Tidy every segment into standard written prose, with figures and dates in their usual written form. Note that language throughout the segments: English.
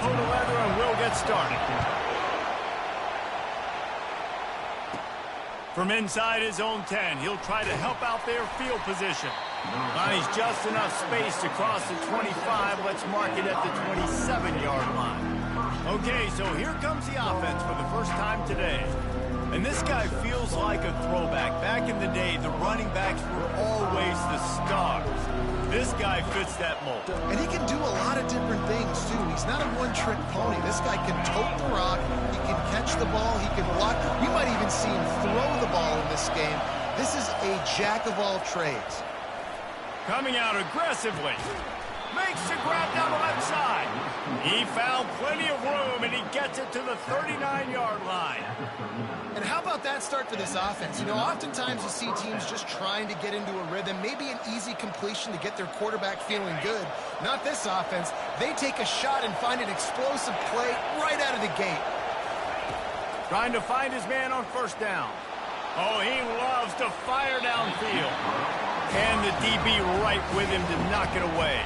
toe to leather, and we'll get started. From inside his own 10, he'll try to help out their field position. Finds just enough space to cross the 25. Let's mark it at the 27-yard line. Okay, so here comes the offense for the first time today. And this guy feels like a throwback. Back in the day, the running backs were always the stars. This guy fits that mold. And he can do a lot of different things, too. He's not a one-trick pony. This guy can tote the rock. He can catch the ball. He can block. We might even see him throw the ball in this game. This is a jack of all trades. Coming out aggressively. Makes the grab down the left side. He found plenty of room, and he gets it to the 39-yard line. And how about that start for this offense? You know, oftentimes you see teams just trying to get into a rhythm, maybe an easy completion to get their quarterback feeling good. Not this offense. They take a shot and find an explosive play right out of the gate. Trying to find his man on first down. Oh, he loves to fire downfield. And the DB right with him to knock it away.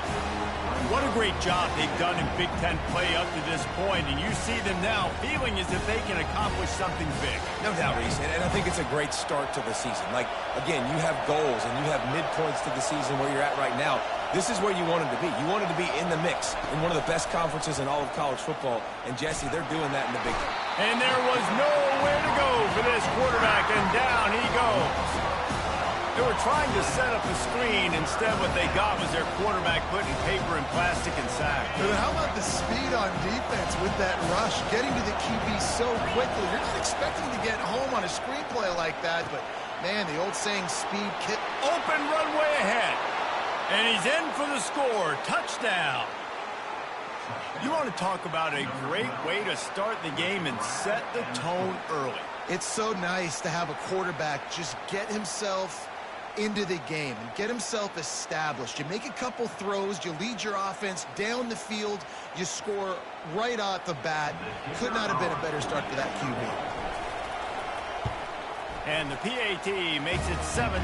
What a great job they've done in Big Ten play up to this point, and you see them now feeling as if they can accomplish something big. No doubt, Reese, and I think it's a great start to the season. Like, again, you have goals and you have midpoints to the season where you're at right now. This is where you wanted to be. You wanted to be in the mix in one of the best conferences in all of college football, and Jesse, they're doing that in the Big Ten. And there was nowhere to go for this quarterback, and down he goes. They were trying to set up a screen. Instead, what they got was their quarterback putting paper and plastic and sack. But how about the speed on defense with that rush, getting to the QB so quickly? You're not expecting to get home on a screenplay like that, but, man, the old saying, speed kick. Open runway ahead. And he's in for the score. Touchdown. You want to talk about a great way to start the game and set the tone early. It's so nice to have a quarterback just get himself into the game and get himself established. You make a couple throws, you lead your offense down the field, you score right off the bat. Could not have been a better start for that QB. And the PAT makes it 7-0.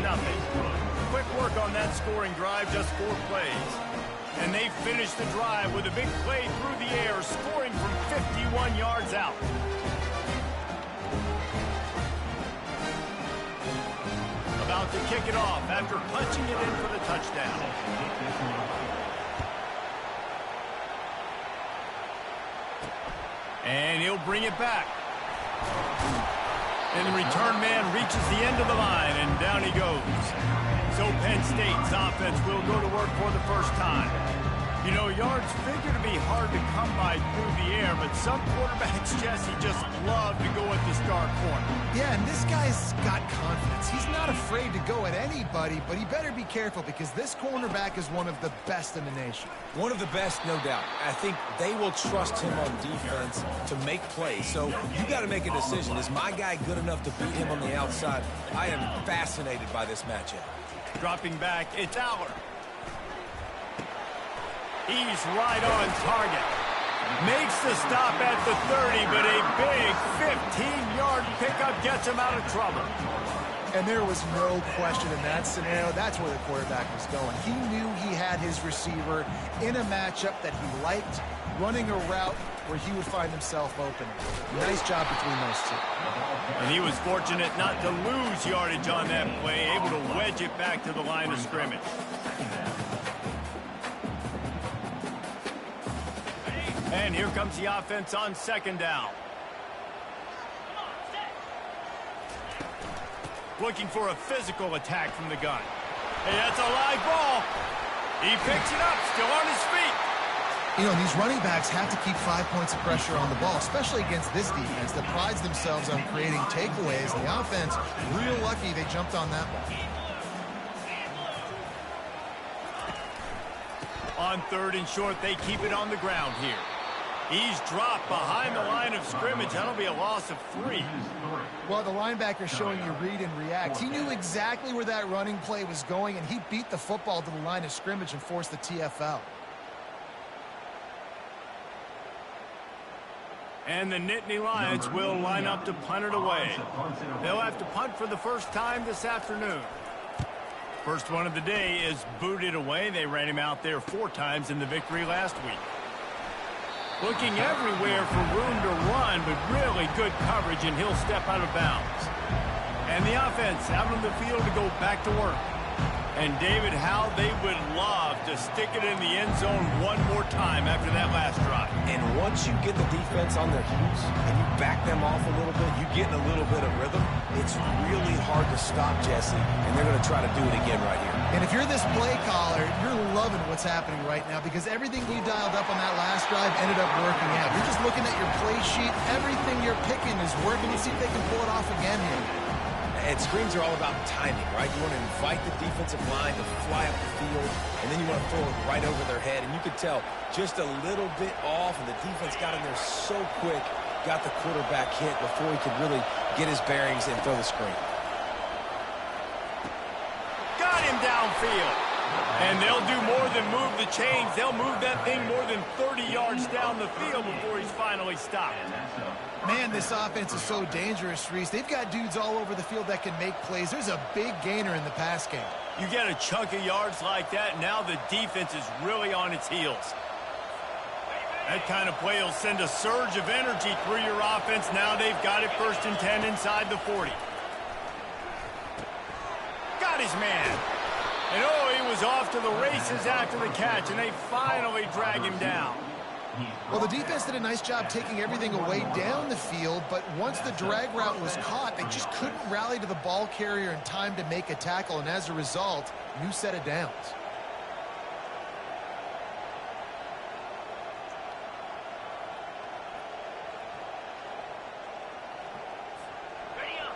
Quick work on that scoring drive, just 4 plays. And they finish the drive with a big play through the air, scoring from 51 yards out. About to kick it off after punching it in for the touchdown. And he'll bring it back. And the return man reaches the end of the line, and down he goes. So Penn State's offense will go to work for the first time. You know, yards figure to be hard to come by through the air, but some quarterbacks, Jesse, just love to go at the star corner. Yeah, and this guy's got confidence. He's not afraid to go at anybody, but he better be careful because this cornerback is one of the best in the nation. One of the best, no doubt. I think they will trust him on defense to make plays. So you got to make a decision. Is my guy good enough to beat him on the outside? I am fascinated by this matchup. Dropping back, it's Aller. He's right on target. Makes the stop at the 30, but a big 15-yard pickup gets him out of trouble. And there was no question in that scenario. That's where the quarterback was going. He knew he had his receiver in a matchup that he liked, running a route where he would find himself open. Nice job between those two. And he was fortunate not to lose yardage on that play, able to wedge it back to the line of scrimmage. And here comes the offense on second down. Looking for a physical attack from the gun. Hey, that's a live ball. He picks it up, still on his feet. You know, these running backs have to keep 5 points of pressure on the ball, especially against this defense that prides themselves on creating takeaways. And the offense, real lucky they jumped on that one. On third and short, they keep it on the ground here. He's dropped behind the line of scrimmage. That'll be a loss of 3. Well, the linebacker showing you read and react. He knew exactly where that running play was going, and he beat the football to the line of scrimmage and forced the TFL. And the Nittany Lions will line up to punt it away. They'll have to punt for the first time this afternoon. First one of the day is booted away. They ran him out there 4 times in the victory last week. Looking everywhere for room to run, but really good coverage, and he'll step out of bounds. And the offense out on the field to go back to work. And, David, how they would love to stick it in the end zone one more time after that last drive. And once you get the defense on their heels and you back them off a little bit, you get in a little bit of rhythm, it's really hard to stop, Jesse, and they're going to try to do it again right here. And if you're this play caller, you're loving what's happening right now because everything you dialed up on that last drive ended up working out. You're just looking at your play sheet. Everything you're picking is working. Let's see if they can pull it off again here. And screens are all about timing, right? You want to invite the defensive line to fly up the field, and then you want to throw it right over their head. And you could tell just a little bit off, and the defense got in there so quick, got the quarterback hit before he could really get his bearings and throw the screen. Got him downfield. And they'll do more than move the chains. They'll move that thing more than 30 yards down the field before he's finally stopped. Man, this offense is so dangerous, Reese. They've got dudes all over the field that can make plays. There's a big gainer in the pass game. You get a chunk of yards like that, now the defense is really on its heels. That kind of play will send a surge of energy through your offense. Now they've got it 1st and 10 inside the 40. Got his man. And oh, he was off to the races after the catch, and they finally drag him down. Well, the defense did a nice job taking everything away down the field, but once the drag route was caught, they just couldn't rally to the ball carrier in time to make a tackle, and as a result, new set of downs.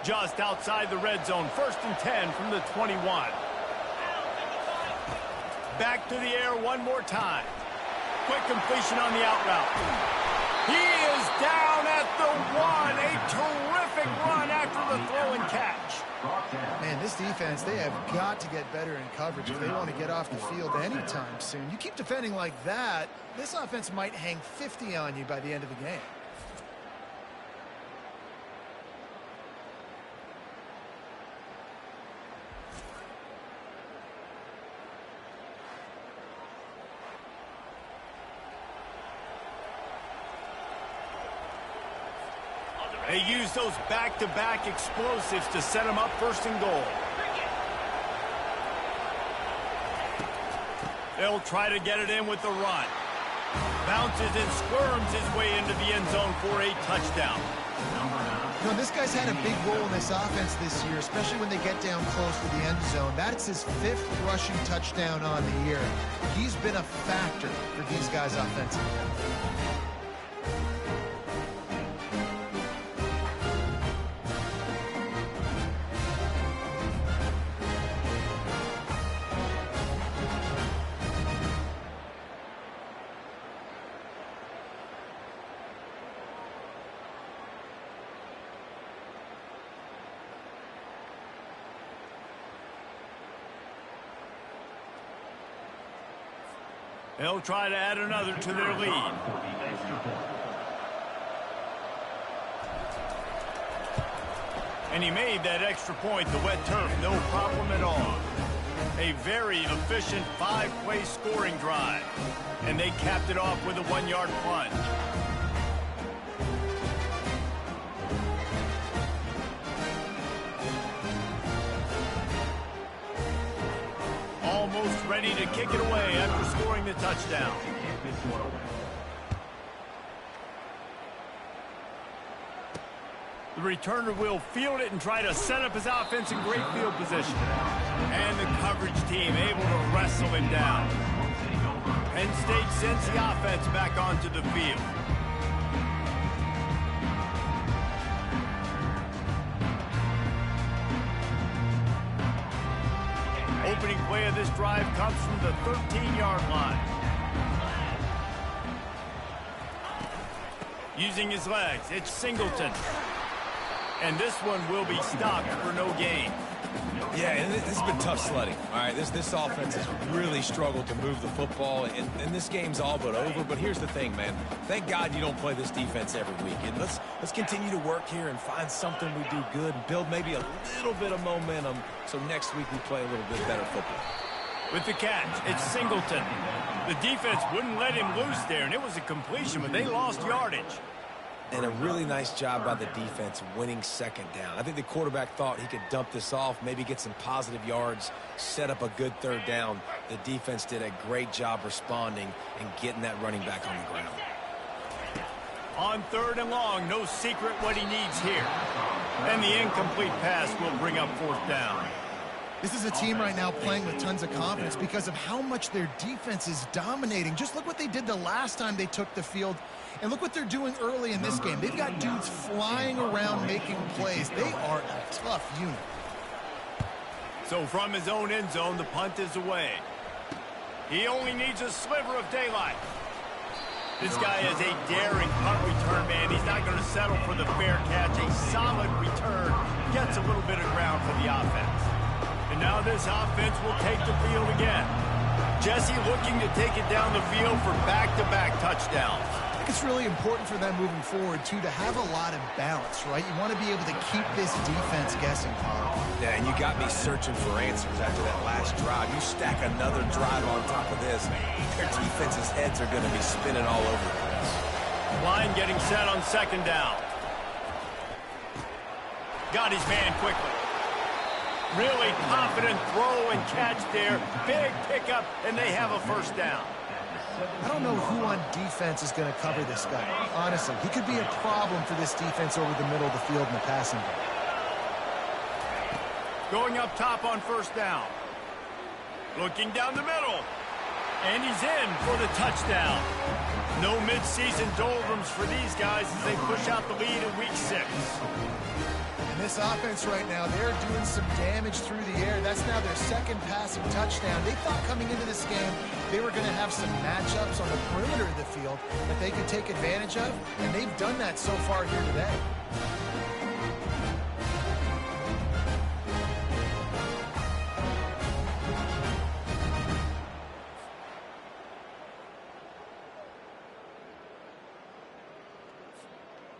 Just outside the red zone, 1st and 10 from the 21. Back to the air one more time. Quick completion on the out route. He is down at the 1. A terrific run after the throw and catch. Man, this defense, they have got to get better in coverage if they want to get off the field anytime soon. You keep defending like that, this offense might hang 50 on you by the end of the game. They use those back-to-back explosives to set them up 1st and goal. They'll try to get it in with the run. Bounces and squirms his way into the end zone for a touchdown. You know, this guy's had a big role in this offense this year, especially when they get down close to the end zone. That's his 5th rushing touchdown on the year. He's been a factor for these guys offensively. They'll try to add another to their lead. And he made that extra point, the wet turf, no problem at all. A very efficient 5-play scoring drive. And they capped it off with a 1-yard plunge. Almost ready to kick it away after scoring the touchdown. The returner will field it and try to set up his offense in great field position. And the coverage team able to wrestle him down. Penn State sends the offense back onto the field. Opening play of this drive comes from the 13-yard line. Using his legs, it's Singleton. And this one will be stopped for no gain. Yeah, and this has been tough sledding. All right, this offense has really struggled to move the football, and this game's all but over. But here's the thing, man. Thank God you don't play this defense every week. And let's continue to work here and find something we do good and build maybe a little bit of momentum so next week we play a little bit better football. With the catch, it's Singleton. The defense wouldn't let him loose there, and it was a completion, but they lost yardage. And a really nice job by the defense winning second down. I think the quarterback thought he could dump this off, maybe get some positive yards, set up a good third down. The defense did a great job responding and getting that running back on the ground. On 3rd and long, no secret what he needs here. And the incomplete pass will bring up 4th down. This is a team right now playing with tons of confidence because of how much their defense is dominating. Just look what they did the last time they took the field, and look what they're doing early in this game. They've got dudes flying around making plays. They are a tough unit. So from his own end zone, the punt is away. He only needs a sliver of daylight. This guy is a daring punt return man. He's not going to settle for the fair catch. A solid return gets a little bit of ground for the offense. And now this offense will take the field again. Jesse looking to take it down the field for back-to-back touchdowns. I think it's really important for them moving forward, too, to have a lot of balance, right? You want to be able to keep this defense guessing, Carl. Yeah, and you got me searching for answers after that last drive. You stack another drive on top of this, their defense's heads are going to be spinning all over the place. Line getting set on 2nd down. Got his man quickly. Really confident throw and catch there. Big pickup, and they have a 1st down. I don't know who on defense is going to cover this guy. Honestly, he could be a problem for this defense over the middle of the field in the passing game. Going up top on 1st down. Looking down the middle. And he's in for the touchdown. No midseason doldrums for these guys as they push out the lead in Week 6. And this offense right now, they're doing some damage through the air. That's now their 2nd passing touchdown. They thought coming into this game they were going to have some matchups on the perimeter of the field that they could take advantage of, and they've done that so far here today.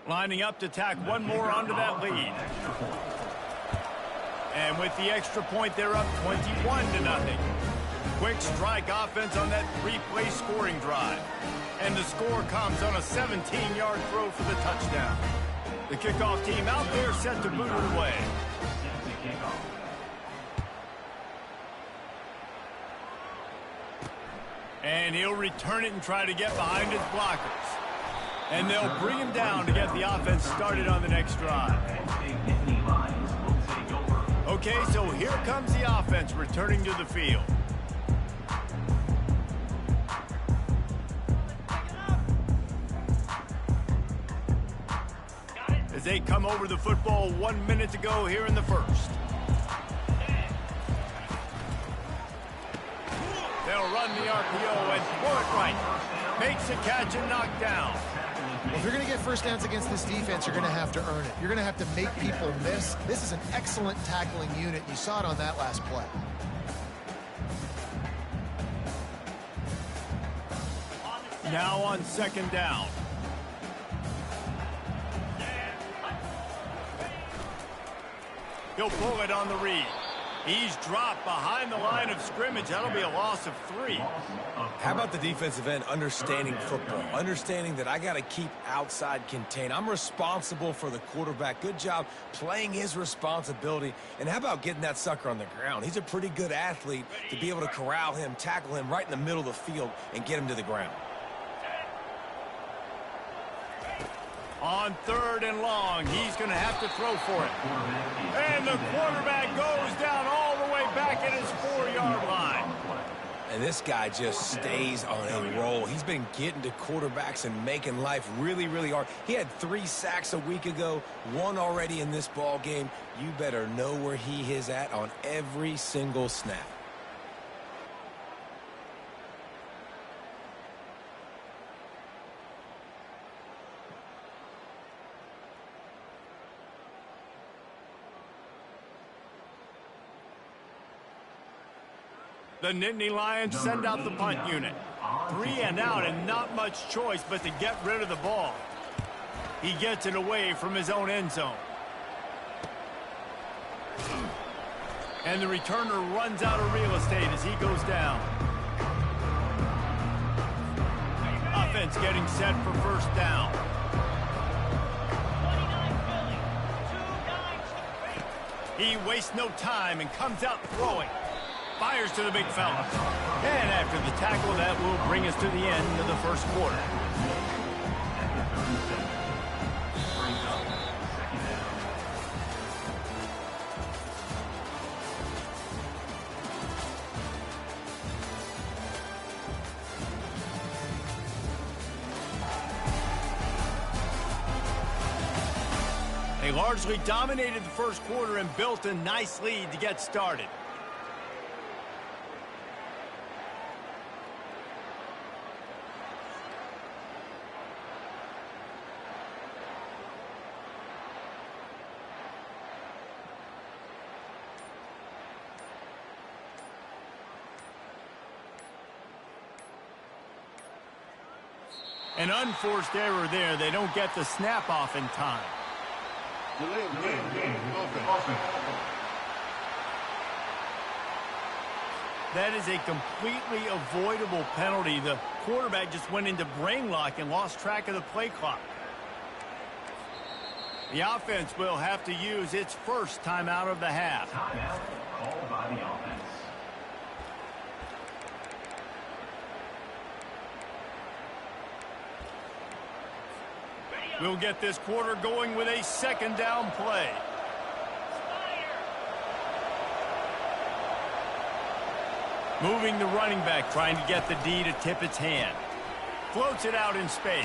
Lining up to tack one more onto that lead. And with the extra point, they're up 21-0. Quick strike offense on that 3-play scoring drive. And the score comes on a 17-yard throw for the touchdown. The kickoff team out there set to boot it away. And he'll return it and try to get behind his blockers. And they'll bring him down to get the offense started on the next drive. Okay, so here comes the offense returning to the field. As they come over the football 1 minute to go here in the 1st. They'll run the RPO and throw it right. Makes a catch and knocked down. Well, if you're going to get 1st downs against this defense, you're going to have to earn it. You're going to have to make people miss. This is an excellent tackling unit. You saw it on that last play. Now on 2nd down. He'll pull it on the read. He's dropped behind the line of scrimmage. That'll be a loss of 3. How about the defensive end understanding football, understanding that I got to keep outside contain. I'm responsible for the quarterback. Good job playing his responsibility. And how about getting that sucker on the ground? He's a pretty good athlete to be able to corral him, tackle him right in the middle of the field and get him to the ground. On 3rd and long, he's going to have to throw for it. And the quarterback goes down all the way back at his 4-yard line. And this guy just stays on a roll. He's been getting to quarterbacks and making life really, really hard. He had 3 sacks a week ago, 1 already in this ball game. You better know where he is at on every single snap. The Nittany Lions send out the punt unit. 3 and out and not much choice but to get rid of the ball. He gets it away from his own end zone. And the returner runs out of real estate as he goes down. Offense getting set for first down. He wastes no time and comes out throwing. Fires to the big fella. And after the tackle, that will bring us to the end of the first quarter. They largely dominated the first quarter and built a nice lead to get started. An unforced error there. They don't get the snap off in time. That is a completely avoidable penalty. The quarterback just went into brain lock and lost track of the play clock. The offense will have to use its first timeout of the half. Timeout called by the offense. We'll get this quarter going with a second down play. Moving the running back, trying to get the D to tip its hand. Floats it out in space.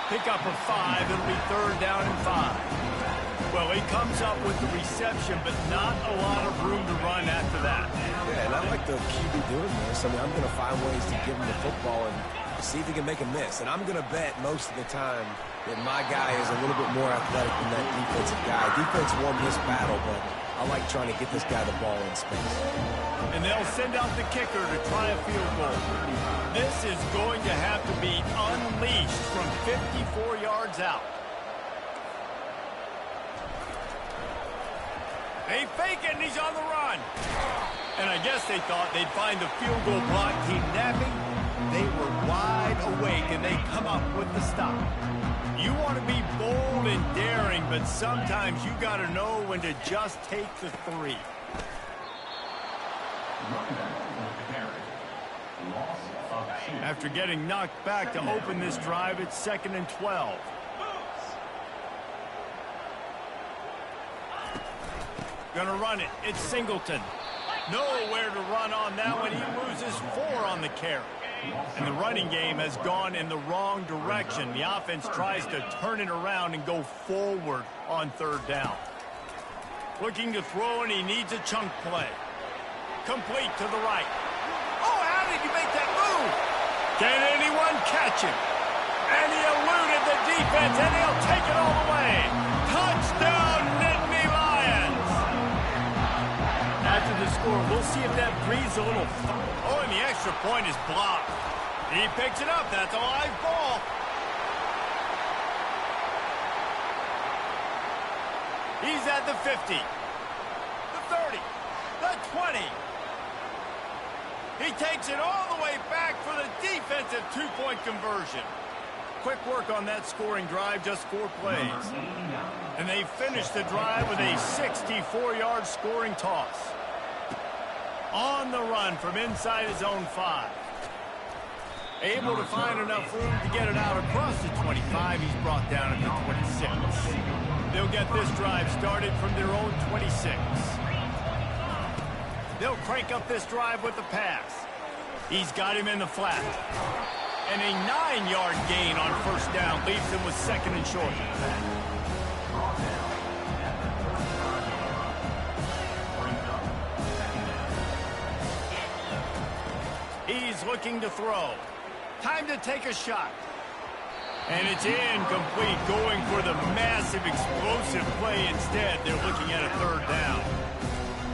Pick up a 5. It'll be third down and 5. Well, he comes up with the reception, but not a lot of room to run after that. Yeah, and I like the QB doing this. I mean, I'm going to find ways to give him the football and see if he can make a miss. And I'm going to bet most of the time that my guy is a little bit more athletic than that defensive guy. Defense won this battle, but I like trying to get this guy the ball in space. And they'll send out the kicker to try a field goal. This is going to have to be unleashed from 54 yards out. They fake it, and he's on the run. And I guess they thought they'd find the field goal block team napping. They were wide awake, and they come up with the stop. You want to be bold and daring, but sometimes you got to know when to just take the 3. After getting knocked back to open this drive, it's 2nd and 12. Gonna run it. It's Singleton. Nowhere to run on that one. He loses 4 on the carry. And the running game has gone in the wrong direction. The offense tries to turn it around and go forward on third down. Looking to throw, and he needs a chunk play. Complete to the right. Oh, how did he make that move? Can anyone catch him? And he eluded the defense, and he'll take it all the way. Touchdown, Nittany Lions! After the score, we'll see if that breathes a little. Oh, and the extra point is blocked. He picks it up. That's a live ball. He's at the 50, the 30, the 20. He takes it all the way back for the defensive 2-point conversion. Quick work on that scoring drive, just 4 plays. And they finish the drive with a 64-yard scoring toss. On the run from inside his own 5. Able to find enough room to get it out across the 25. He's brought down at the 26. They'll get this drive started from their own 26. They'll crank up this drive with the pass. He's got him in the flat. And a 9-yard gain on first down leaves him with 2nd and short. He's looking to throw. Time to take a shot. And it's incomplete, going for the massive explosive play instead. They're looking at a third down.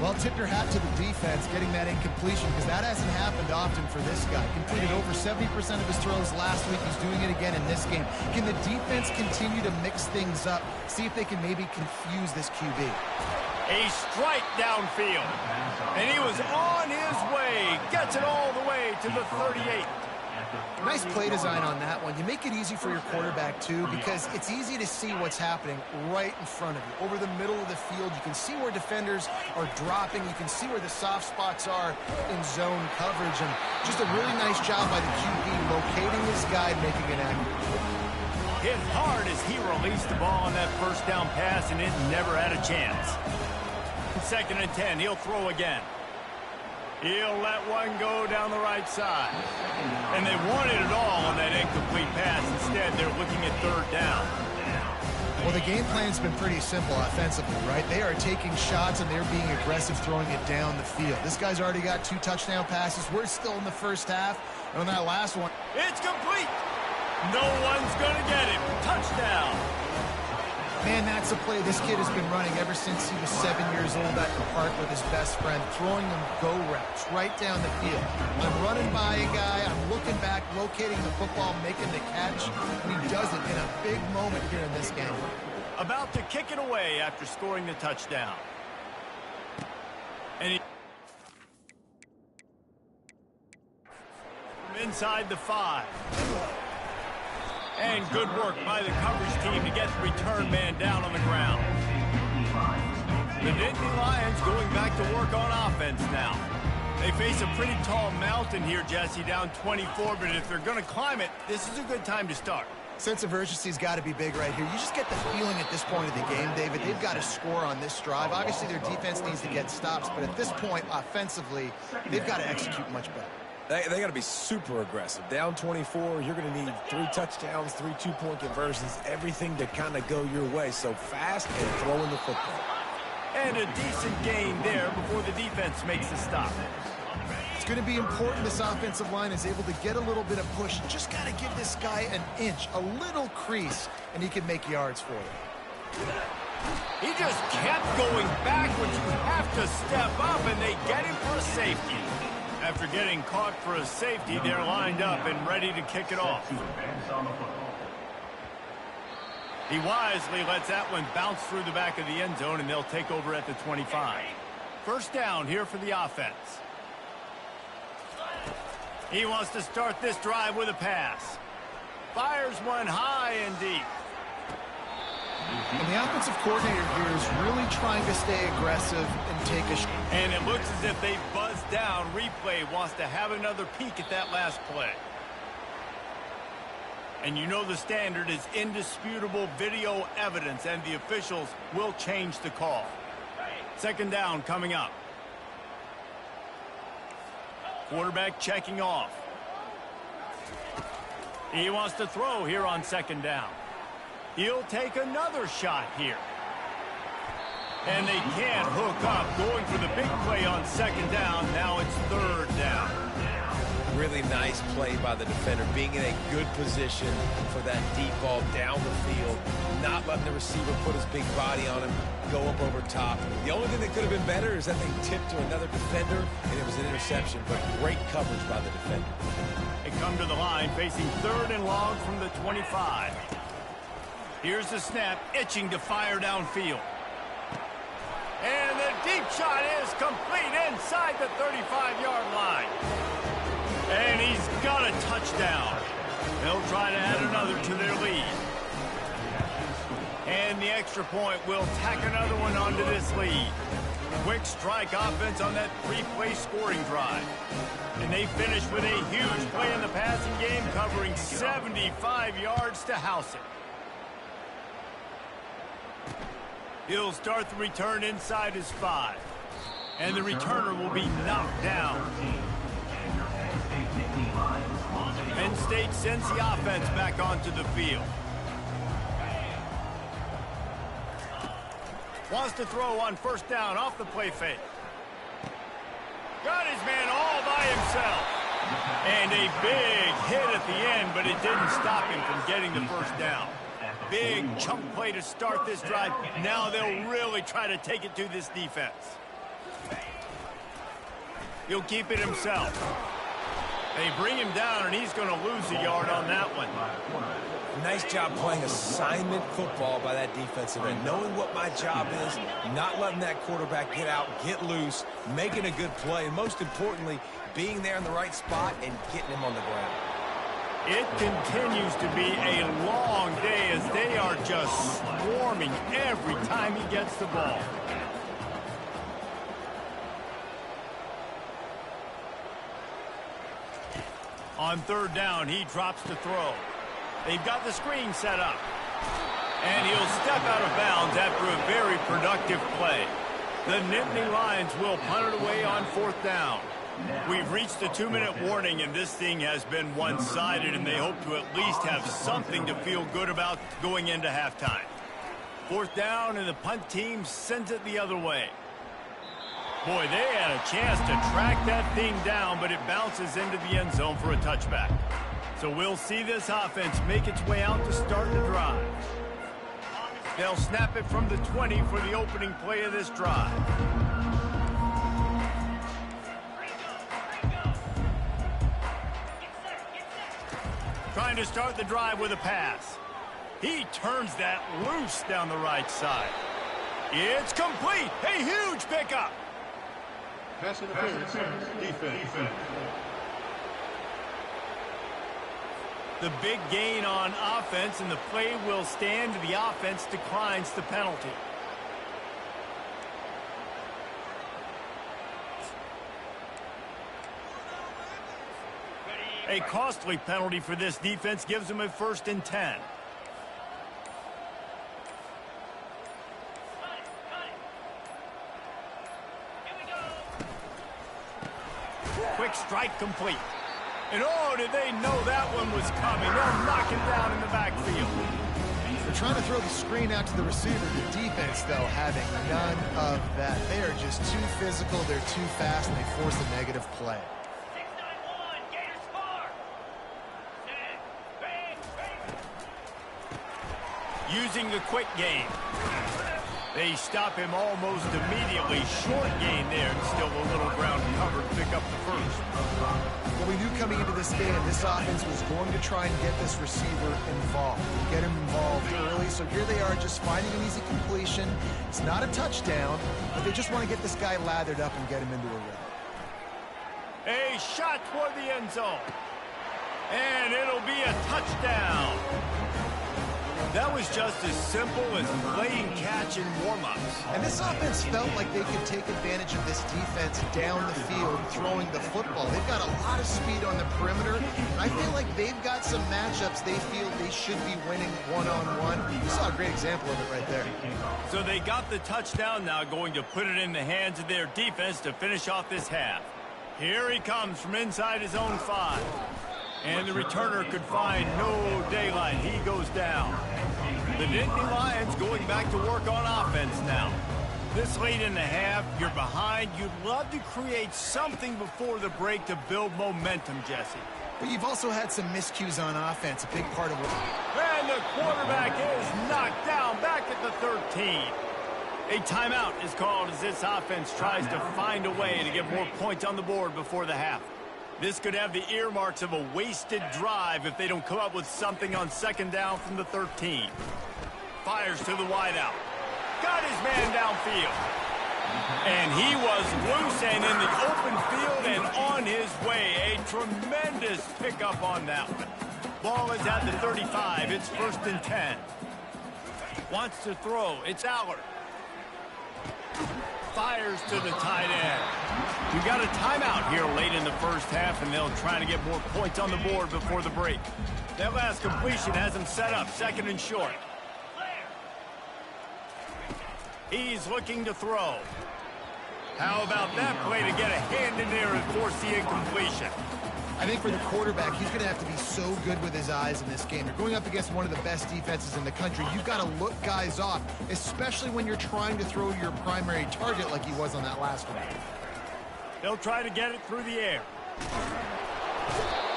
Well, tip your hat to the defense getting that incompletion because that hasn't happened often for this guy. Completed over 70% of his throws last week. He's doing it again in this game. Can the defense continue to mix things up? See if they can maybe confuse this QB. A strike downfield. And he was on his way. Gets it all the way to the 38. Nice play design on that one. You make it easy for your quarterback, too, because it's easy to see what's happening right in front of you. Over the middle of the field, you can see where defenders are dropping. You can see where the soft spots are in zone coverage. And just a really nice job by the QB locating this guy, making it accurate. Hit hard as he released the ball on that first down pass, and it never had a chance. 2nd and 10, he'll throw again. He'll let one go down the right side. And they wanted it all on that incomplete pass. Instead, they're looking at 3rd down. Well, the game plan's been pretty simple offensively, right? They are taking shots, and they're being aggressive throwing it down the field. This guy's already got 2 touchdown passes. We're still in the first half. And on that last one, it's complete. No one's going to get him. Touchdown. Man, that's a play this kid has been running ever since he was 7 years old at the park with his best friend, throwing them go routes right down the field. I'm running by a guy, I'm looking back, locating the football, making the catch, and he does it in a big moment here in this game. About to kick it away after scoring the touchdown. And he... from inside the 5. And good work by the coverage team to get the return man down on the ground. The Nittany Lions going back to work on offense now. They face a pretty tall mountain here, Jesse, down 24, but if they're going to climb it, this is a good time to start. Sense of urgency's got to be big right here. You just get the feeling at this point of the game, David, they've got to score on this drive. Obviously, their defense needs to get stops, but at this point, offensively, they've got to execute much better. They got to be super aggressive. Down 24, you're going to need 3 touchdowns, 3 2-point conversions, everything to kind of go your way. So fast and throwing the football. And a decent gain there before the defense makes the stop. It's going to be important this offensive line is able to get a little bit of push. Just got to give this guy an inch, a little crease, and he can make yards for you. He just kept going backwards. You have to step up, and they get him for a safety. After getting caught for a safety, they're lined up and ready to kick it off. He wisely lets that one bounce through the back of the end zone, and they'll take over at the 25. 1st down here for the offense. He wants to start this drive with a pass. Fires one high and deep. And the offensive coordinator here is really trying to stay aggressive and take a shot. And it looks as if they buzzed down. Replay wants to have another peek at that last play. And you know the standard is indisputable video evidence, and the officials will change the call. 2nd down coming up. Quarterback checking off. He wants to throw here on 2nd down. He'll take another shot here. And they can't hook up. Going for the big play on 2nd down. Now it's 3rd down. Really nice play by the defender, being in a good position for that deep ball down the field, not letting the receiver put his big body on him, go up over top. The only thing that could have been better is that thing tipped to another defender, and it was an interception, but great coverage by the defender. They come to the line facing 3rd and long from the 25. Here's the snap, itching to fire downfield. And the deep shot is complete inside the 35-yard line. And he's got a touchdown. They'll try to add another to their lead. And the extra point will tack another one onto this lead. Quick strike offense on that 3-play scoring drive. And they finish with a huge play in the passing game, covering 75 yards to house it. He'll start the return inside his 5. And the returner will be knocked down. Penn State sends the offense back onto the field. Wants to throw on 1st down off the play fake. Got his man all by himself. And a big hit at the end, but it didn't stop him from getting the 1st down. Big chunk play to start this drive. Now they'll really try to take it to this defense. He'll keep it himself. They bring him down, and he's going to lose a yard on that one. Nice job playing assignment football by that defensive end. Knowing what my job is, not letting that quarterback get out, get loose, making a good play, and most importantly, being there in the right spot and getting him on the ground. It continues to be a long day as they are just swarming every time he gets the ball. On third down, he drops to throw. They've got the screen set up. And he'll step out of bounds after a very productive play. The Nittany Lions will punt it away on fourth down. We've reached the 2-minute warning, and this thing has been one-sided, and they hope to at least have something to feel good about going into halftime. Fourth down, and the punt team sends it the other way. Boy, they had a chance to track that thing down, but it bounces into the end zone for a touchback. So we'll see this offense make its way out to start the drive. They'll snap it from the 20 for the opening play of this drive. Trying to start the drive with a pass. He turns that loose down the right side. It's complete. A huge pickup. Pass interference. Defense. The big gain on offense, and the play will stand. The offense declines the penalty. A costly penalty for this defense gives them a 1st and 10. Quick strike complete. And oh, did they know that one was coming? They'll knock it down in the backfield. They're trying to throw the screen out to the receiver. The defense, though, having none of that. They are just too physical, they're too fast, and they force a negative play. 691, Gators score. Using the quick game. They stop him almost immediately. Short gain there, and still a little ground cover to pick up the first. Well, we knew coming into this game, this offense was going to try and get this receiver involved. Get him involved early, so here they are just finding an easy completion. It's not a touchdown, but they just want to get this guy lathered up and get him into a rhythm. A shot toward the end zone. And it'll be a touchdown. That was just as simple as playing catch in warm-ups. And this offense felt like they could take advantage of this defense down the field throwing the football. They've got a lot of speed on the perimeter. And I feel like they've got some matchups they feel they should be winning one-on-one. You saw a great example of it right there. So they got the touchdown now, going to put it in the hands of their defense to finish off this half. Here he comes from inside his own 5. And the returner could find no daylight. He goes down. The Nittany Lions going back to work on offense now. This late in the half, you're behind. You'd love to create something before the break to build momentum, Jesse. But you've also had some miscues on offense, a big part of what... And the quarterback is knocked down back at the 13. A timeout is called as this offense tries to find a way to get more points on the board before the half. This could have the earmarks of a wasted drive if they don't come up with something on 2nd down from the 13. Fires to the wideout. Got his man downfield. And he was loose and in the open field and on his way. A tremendous pickup on that one. Ball is at the 35. It's 1st and 10. Wants to throw. It's Allard. Fires to the tight end. We got a timeout here late in the first half, and they'll try to get more points on the board before the break. That last completion has them set up 2nd and short. He's looking to throw. How about that play to get a hand in there and force the incompletion? I think for the quarterback, he's going to have to be so good with his eyes in this game. You're going up against one of the best defenses in the country. You've got to look guys off, especially when you're trying to throw your primary target like he was on that last one. They'll try to get it through the air.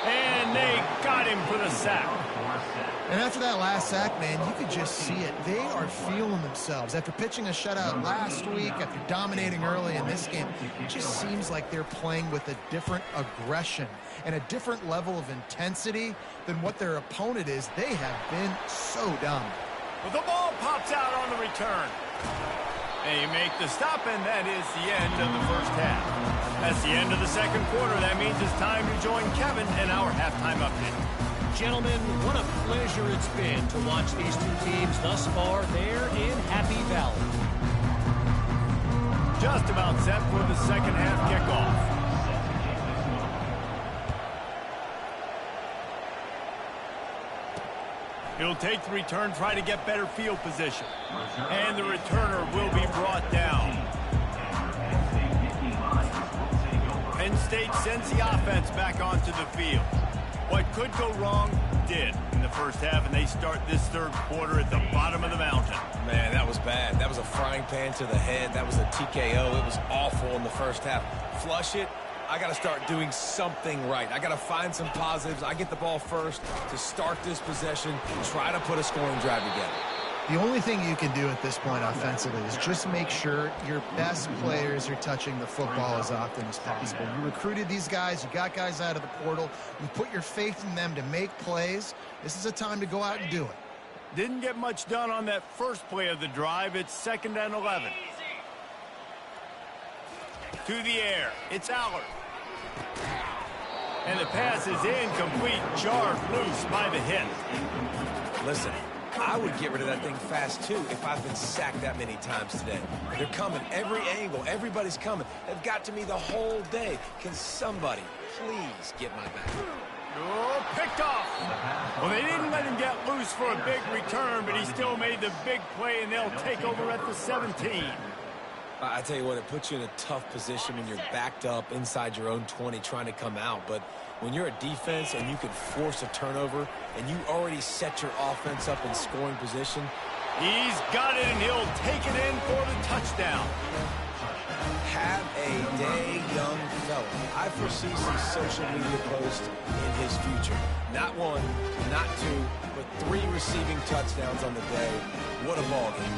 And they got him for the sack. And after that last sack, man, you could just see it. They are feeling themselves. After pitching a shutout last week, after dominating early in this game, it just seems like they're playing with a different aggression and a different level of intensity than what their opponent is. They have been so dominant. Well, the ball pops out on the return. They make the stop, and that is the end of the first half. That's the end of the second quarter. That means it's time to join Kevin in our halftime update. Gentlemen, what a pleasure it's been to watch these two teams thus far there in Happy Valley. Just about set for the second half kickoff. He'll take the return, try to get better field position. And the returner will be brought down. Penn State sends the offense back onto the field. What could go wrong did in the first half, and they start this third quarter at the bottom of the mountain. Man, that was bad. That was a frying pan to the head. That was a TKO. It was awful in the first half. Flush it. I got to start doing something right. I got to find some positives. I get the ball first to start this possession, try to put a scoring drive together. The only thing you can do at this point offensively is just make sure your best players are touching the football as often as possible. You recruited these guys. You got guys out of the portal. You put your faith in them to make plays. This is a time to go out and do it. Didn't get much done on that first play of the drive. It's 2nd and 11. To the air. It's Allard. And the pass is incomplete. Jarred loose by the hit. Listen, I would get rid of that thing fast, too, if I've been sacked that many times today. They're coming every angle. Everybody's coming. They've got to me the whole day. Can somebody please get my back? Oh, picked off. Well, they didn't let him get loose for a big return, but he still made the big play, and they'll take over at the 17. I tell you what, it puts you in a tough position when you're backed up inside your own 20 trying to come out. But when you're a defense and you can force a turnover and you already set your offense up in scoring position. He's got it, and he'll take it in for the touchdown. Have a day, young fella. I foresee some social media posts in his future. Not one, not two, but 3 receiving touchdowns on the day. What a ball game.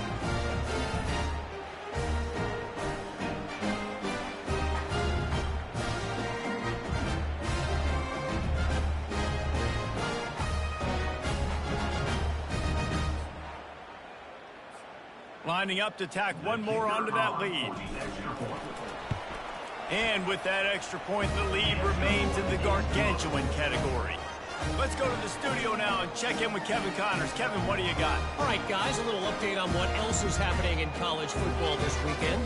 Lining up to tack one more onto that lead. And with that extra point, the lead remains in the gargantuan category. Let's go to the studio now and check in with Kevin Connors. Kevin, what do you got? All right, guys, a little update on what else is happening in college football this weekend.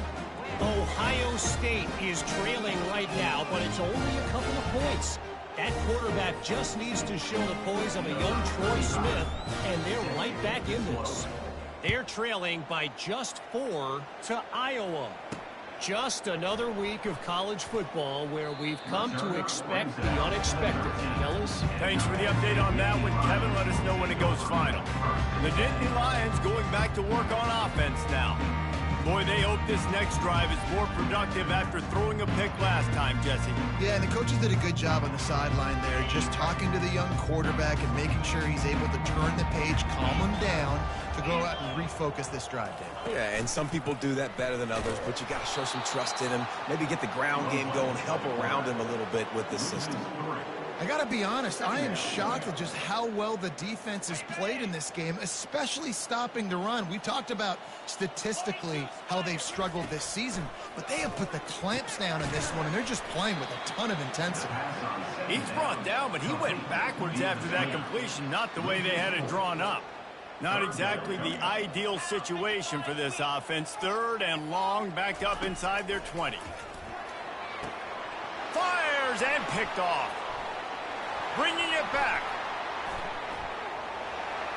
Ohio State is trailing right now, but it's only a couple of points. That quarterback just needs to show the poise of a young Troy Smith, and they're right back in this. They're trailing by just 4 to Iowa. Just another week of college football where we've come to expect the unexpected, fellas. Thanks for the update on that one, Kevin. Let us know when it goes final. The Nittany Lions going back to work on offense now. Boy, they hope this next drive is more productive after throwing a pick last time, Jesse. Yeah, and the coaches did a good job on the sideline there, just talking to the young quarterback and making sure he's able to turn the page, calm him down, to go out and refocus this drive, Dave. Yeah, and some people do that better than others, but you got to show some trust in him. Maybe get the ground game going, help around him a little bit with this system. I got to be honest, I am shocked at just how well the defense has played in this game, especially stopping the run. We talked about statistically how they've struggled this season, but they have put the clamps down in this one, and they're just playing with a ton of intensity. He's brought down, but he went backwards after that completion, not the way they had it drawn up. Not exactly the ideal situation for this offense. 3rd and long, backed up inside their 20. Fires and picked off. Bringing it back.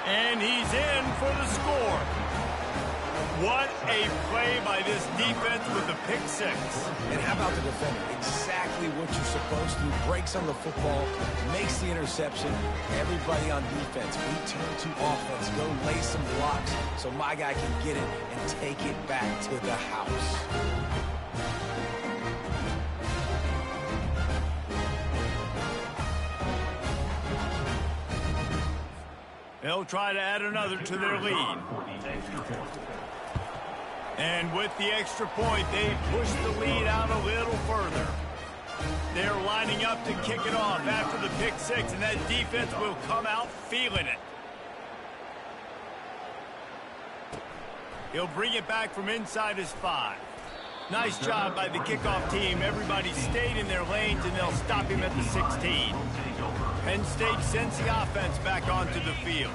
And he's in for the score. What a play by this defense with the pick 6. And how about the defender? Exactly what you're supposed to do. Breaks on the football, makes the interception. Everybody on defense, we turn to offense. Go lay some blocks so my guy can get it and take it back to the house. They'll try to add another to their lead. And with the extra point, they push the lead out a little further. They're lining up to kick it off after the pick six, and that defense will come out feeling it. He'll bring it back from inside his 5. Nice job by the kickoff team. Everybody stayed in their lanes, and they'll stop him at the 16. Penn State sends the offense back onto the field.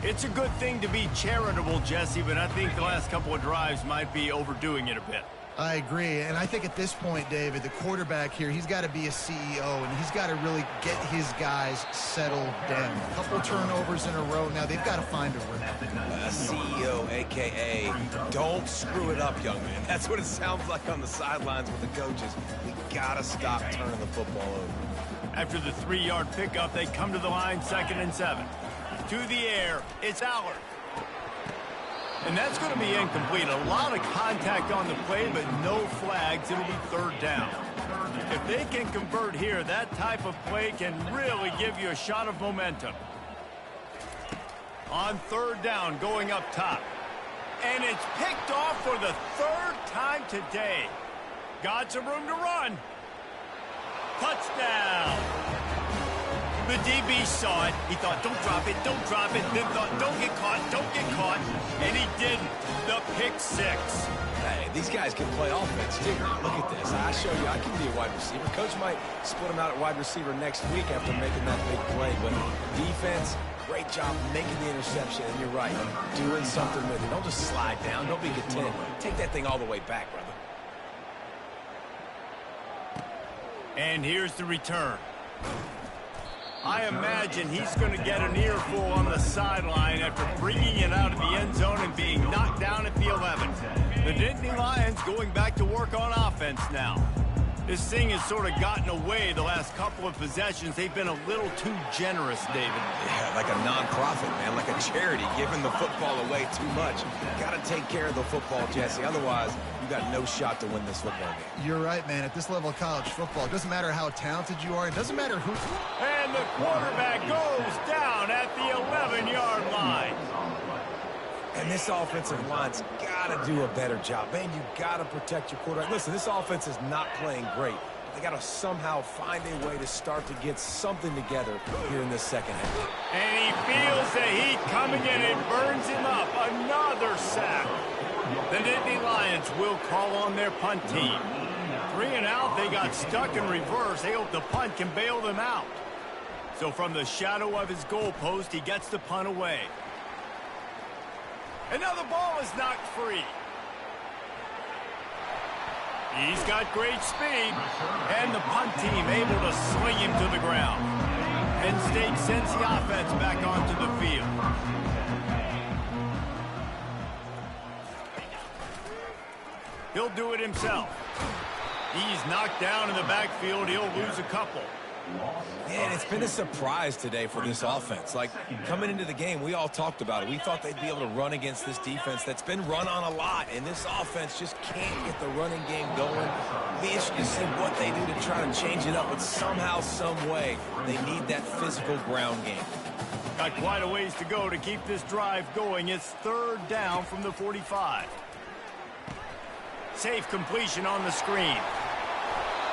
It's a good thing to be charitable, Jesse, but I think the last couple of drives might be overdoing it a bit. I agree, and I think at this point, David, the quarterback here, he's got to be a CEO, and he's got to really get his guys settled down. A couple turnovers in a row now. They've got to find a rhythm. A CEO, a.k.a. don't screw it up, young man. That's what it sounds like on the sidelines with the coaches. We got to stop turning the football over. After the 3-yard pickup, they come to the line, 2nd and 7. To the air, it's Allard. And that's going to be incomplete. A lot of contact on the play, but no flags. It'll be 3rd down. If they can convert here, that type of play can really give you a shot of momentum. On 3rd down, going up top. And it's picked off for the 3rd time today. Got some room to run. Touchdown. The DB saw it. He thought, don't drop it, don't drop it. Then thought, don't get caught, don't get caught. And he didn't. The pick 6. Hey, these guys can play offense, too. Look at this. I show you I can be a wide receiver. Coach might split him out at wide receiver next week after making that big play. But defense, great job making the interception. And you're right, doing something with it. Don't just slide down. Don't be content. Take that thing all the way back, brother. And here's the return. I imagine he's going to get an earful on the sideline after bringing it out of the end zone and being knocked down at the 11. The Nittany Lions going back to work on offense now. This thing has sort of gotten away the last couple of possessions. They've been a little too generous, David. Yeah, like a non-profit, man, like a charity, giving the football away too much. Got to take care of the football, Jesse. Otherwise, you got no shot to win this football game. You're right, man. At this level of college football, it doesn't matter how talented you are. It doesn't matter who. And the quarterback goes down at the 11-yard line. And this offensive line's got to do a better job. Man, you got to protect your quarterback. Listen, this offense is not playing great. They got to somehow find a way to start to get something together here in this second half. And he feels the heat coming in. It burns him up. Another sack. The Nittany Lions will call on their punt team. 3 and out, they got stuck in reverse. They hope the punt can bail them out. So from the shadow of his goalpost, he gets the punt away. Another ball is knocked free. He's got great speed. And the punt team able to sling him to the ground. Penn State sends the offense back onto the field. He'll do it himself. He's knocked down in the backfield. He'll lose a couple. Man, it's been a surprise today for this offense. Like, coming into the game, we all talked about it. We thought they'd be able to run against this defense that's been run on a lot, and this offense just can't get the running game going. It'll be interesting to see what they do to try to change it up, but somehow, some way, they need that physical ground game. Got quite a ways to go to keep this drive going. It's 3rd down from the 45. Safe completion on the screen.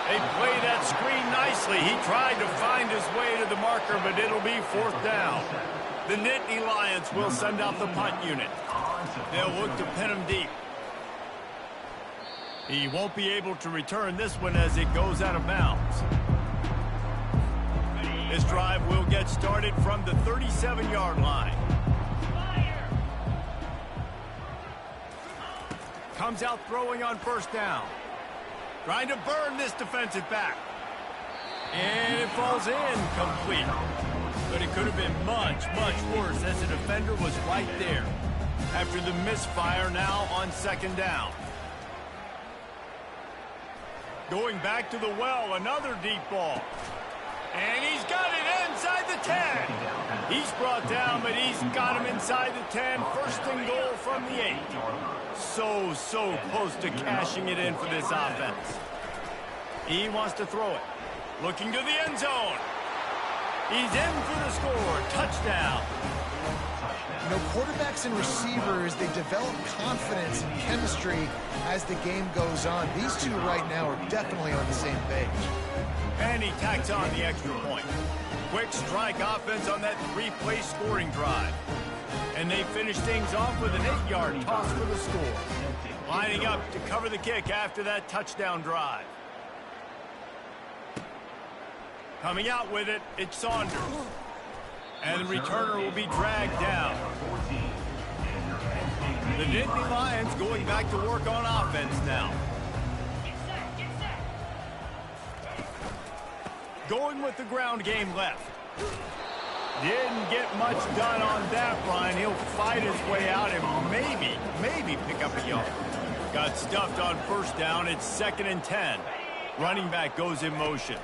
They play that screen nicely. He tried to find his way to the marker, but it'll be 4th down. The Nittany Lions will send out the punt unit. They'll look to pin him deep. He won't be able to return this one as it goes out of bounds. This drive will get started from the 37-yard line. Comes out throwing on 1st down. Trying to burn this defensive back. And it falls in complete. But it could have been much, much worse as the defender was right there. After the misfire now on 2nd down. Going back to the well, another deep ball. And he's got it inside the 10. He's brought down, but he's got him inside the 10. 1st and goal from the 8. So close to cashing it in for this offense. He wants to throw it. Looking to the end zone. He's in for the score. Touchdown. You know, quarterbacks and receivers, they develop confidence and chemistry as the game goes on. These two right now are definitely on the same page. And he tacks on the extra point. Quick strike offense on that 3-play scoring drive. And they finish things off with an 8-yard toss for the score. Lining up to cover the kick after that touchdown drive. Coming out with it, it's Saunders. And the returner will be dragged down. The Nittany Lions going back to work on offense now. Going with the ground game left. Didn't get much done on that run. He'll fight his way out and maybe pick up a yard. Got stuffed on first down. It's 2nd and 10. Running back goes in motion.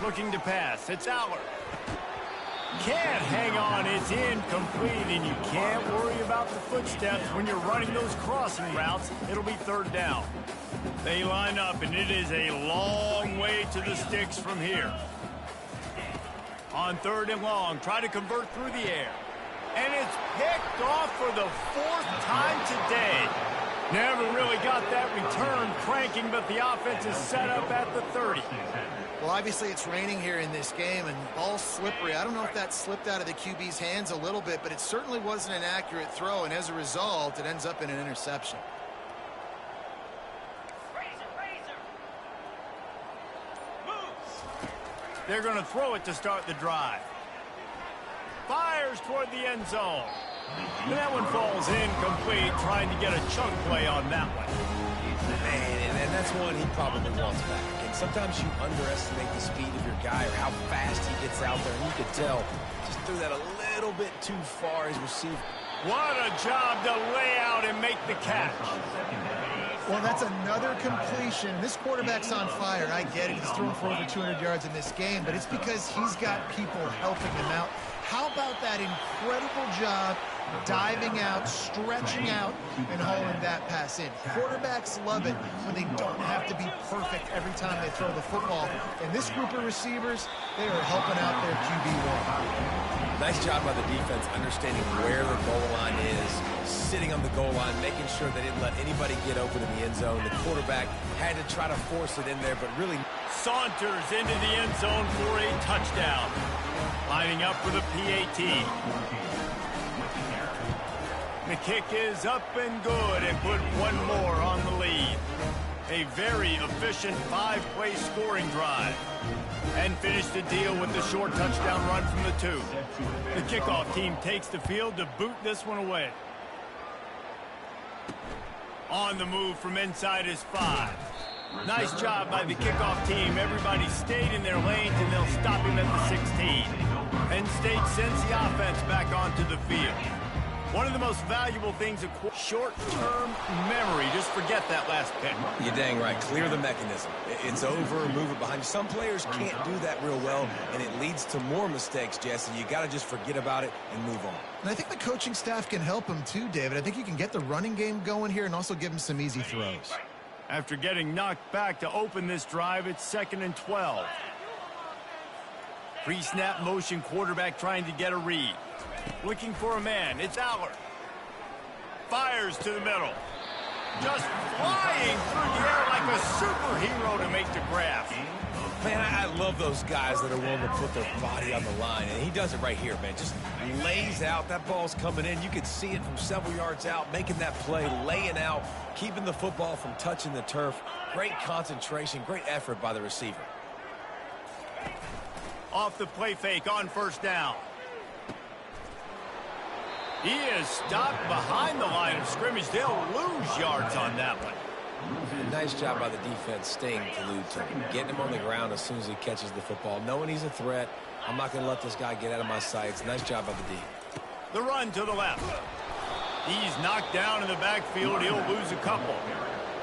Looking to pass. It's Allard. Can't hang on. It's incomplete, and you can't worry about the footsteps when you're running those crossing routes. It'll be 3rd down. They line up, and it is a long way to the sticks from here. On 3rd and long, try to convert through the air. And it's picked off for the 4th time today. Never really got that return cranking, but the offense is set up at the 30. Well, obviously it's raining here in this game, and ball's slippery. I don't know if that slipped out of the QB's hands a little bit, but it certainly wasn't an accurate throw, and as a result, it ends up in an interception. They're going to throw it to start the drive. Fires toward the end zone. And that one falls incomplete, trying to get a chunk play on that one. Man, and that's one he probably wants back. And sometimes you underestimate the speed of your guy or how fast he gets out there. And you could tell just threw that a little bit too far. His receiver. What a job to lay out and make the catch. Well, that's another completion. This quarterback's on fire. I get it. He's thrown for over 200 yards in this game, but it's because he's got people helping him out. How about that incredible job diving out, stretching out, and hauling that pass in? Quarterbacks love it when they don't have to be perfect every time they throw the football. And this group of receivers, they are helping out their QB1. Nice job by the defense understanding where the goal line is, sitting on the goal line, making sure they didn't let anybody get open in the end zone. The quarterback had to try to force it in there, but really... Saunters into the end zone for a touchdown. Lining up for the PAT. The kick is up and good and put one more on the lead. A very efficient 5-play scoring drive. And finish the deal with the short touchdown run from the 2. The kickoff team takes the field to boot this one away. On the move from inside is 5. Nice job by the kickoff team. Everybody stayed in their lanes, and they'll stop him at the 16. Penn State sends the offense back onto the field. One of the most valuable things, short-term memory. Just forget that last pick. You're dang right. Clear the mechanism. It's over, move it behind you. Some players can't do that real well, and it leads to more mistakes, Jesse. You got to just forget about it and move on. And I think the coaching staff can help him too, David. I think you can get the running game going here and also give him some easy throws. After getting knocked back to open this drive, it's 2nd and 12. Pre-snap motion, quarterback trying to get a read. Looking for a man. It's Allard. Fires to the middle. Just flying through the air like a superhero to make the grab. Man, I love those guys that are willing to put their body on the line, and he does it right here, man. Just lays out. That ball's coming in. You can see it from several yards out, making that play, laying out, keeping the football from touching the turf. Great concentration, great effort by the receiver. Off the play fake on first down. He is stopped behind the line of scrimmage. They'll lose yards on that one. Nice job by the defense staying glued to him, getting him on the ground as soon as he catches the football, knowing he's a threat. I'm not going to let this guy get out of my sights. Nice job by the D. The run to the left. He's knocked down in the backfield. He'll lose a couple.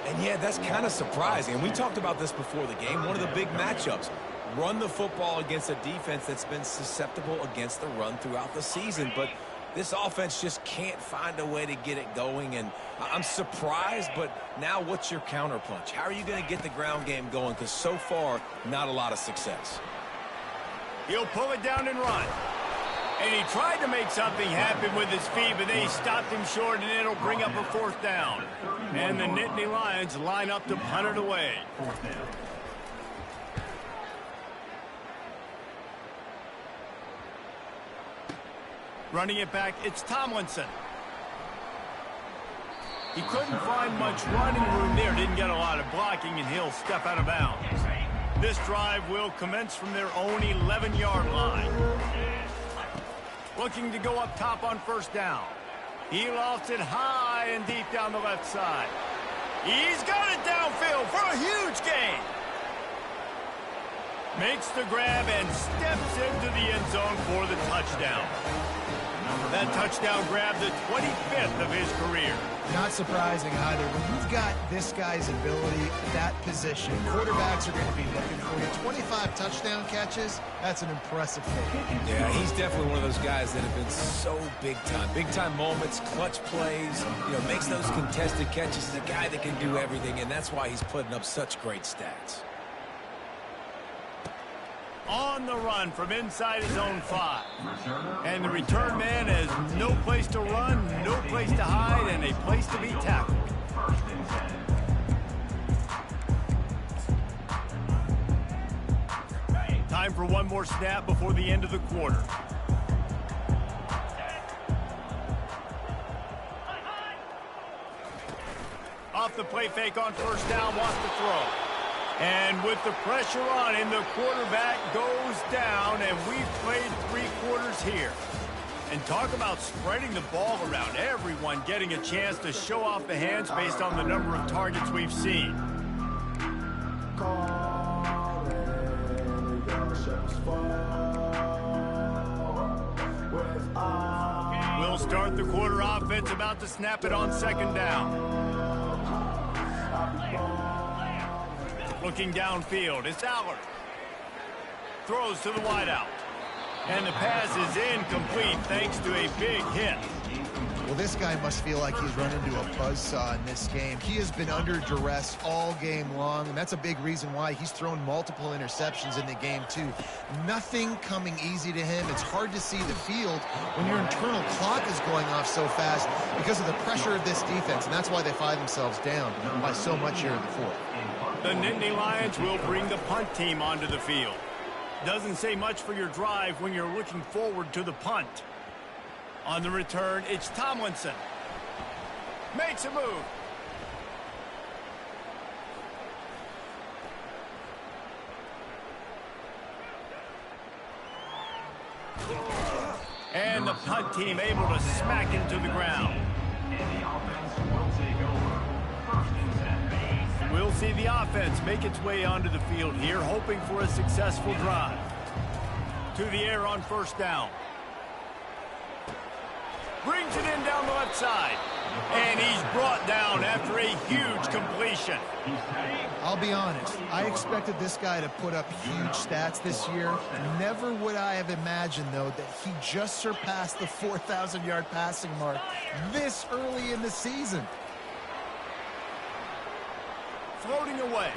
And yeah, that's kind of surprising. And we talked about this before the game. One of the big matchups. Run the football against a defense that's been susceptible against the run throughout the season. But this offense just can't find a way to get it going, and I'm surprised, but now what's your counterpunch? How are you going to get the ground game going? Because so far, not a lot of success. He'll pull it down and run. And he tried to make something happen with his feet, but then he stopped him short, and it'll bring up a 4th down. And the Nittany Lions line up to punt it away. Running it back, it's Tomlinson. He couldn't find much running room there, didn't get a lot of blocking, and he'll step out of bounds. This drive will commence from their own 11-yard line. Looking to go up top on 1st down. He lofts it high and deep down the left side. He's got it downfield for a huge gain. Makes the grab and steps into the end zone for the touchdown. That touchdown grab, the 25th of his career. Not surprising either. When you've got this guy's ability at that position, quarterbacks are going to be looking for you. 25 touchdown catches, that's an impressive thing. Yeah, he's definitely one of those guys that have been so big time. Big time moments, clutch plays, makes those contested catches. He's a guy that can do everything, and that's why he's putting up such great stats. On the run from inside his own 5. And the return man has no place to run, no place to hide, and a place to be tackled. Time for one more snap before the end of the quarter. Off the play fake on 1st down, wants to throw. And with the pressure on him, the quarterback goes down, and we've played 3 quarters here. And talk about spreading the ball around. Everyone getting a chance to show off the hands based on the number of targets we've seen. We'll start the quarter offense, about to snap it on 2nd down. Looking downfield, it's Allard. Throws to the wideout. And the pass is incomplete thanks to a big hit. Well, this guy must feel like he's run into a buzzsaw in this game. He has been under duress all game long, and that's a big reason why he's thrown multiple interceptions in the game, too. Nothing coming easy to him. It's hard to see the field when your internal clock is going off so fast because of the pressure of this defense, and that's why they find themselves down by so much here in the 4th. The Nittany Lions will bring the punt team onto the field. Doesn't say much for your drive when you're looking forward to the punt. On the return, it's Tomlinson. Makes a move. And the punt team able to smack into the ground. We'll see the offense make its way onto the field here, hoping for a successful drive. To the air on 1st down. Brings it in down the left side. And he's brought down after a huge completion. I'll be honest, I expected this guy to put up huge stats this year. Never would I have imagined, though, that he just surpassed the 4,000-yard passing mark this early in the season. Floating away.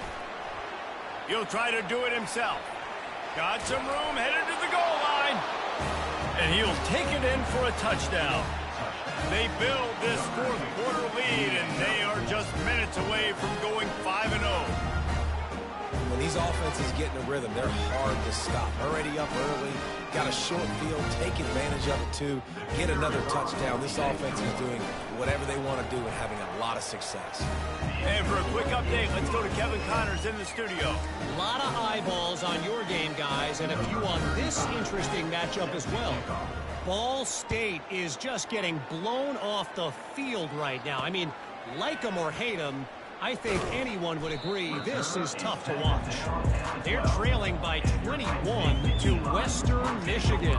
He'll try to do it himself. Got some room, headed to the goal line. And he'll take it in for a touchdown. They build this 4th quarter lead, and they are just minutes away from going 5-0. When these offenses get in a rhythm, they're hard to stop. Already up early, got a short field, take advantage of it too, get another touchdown. This offense is doing whatever they want to do and having a lot of success. And for a quick update, let's go to Kevin Connors in the studio. A lot of eyeballs on your game, guys, and a few on this interesting matchup as well. Ball State is just getting blown off the field right now. I mean, like them or hate them, I think anyone would agree this is tough to watch. They're trailing by 21 to Western Michigan.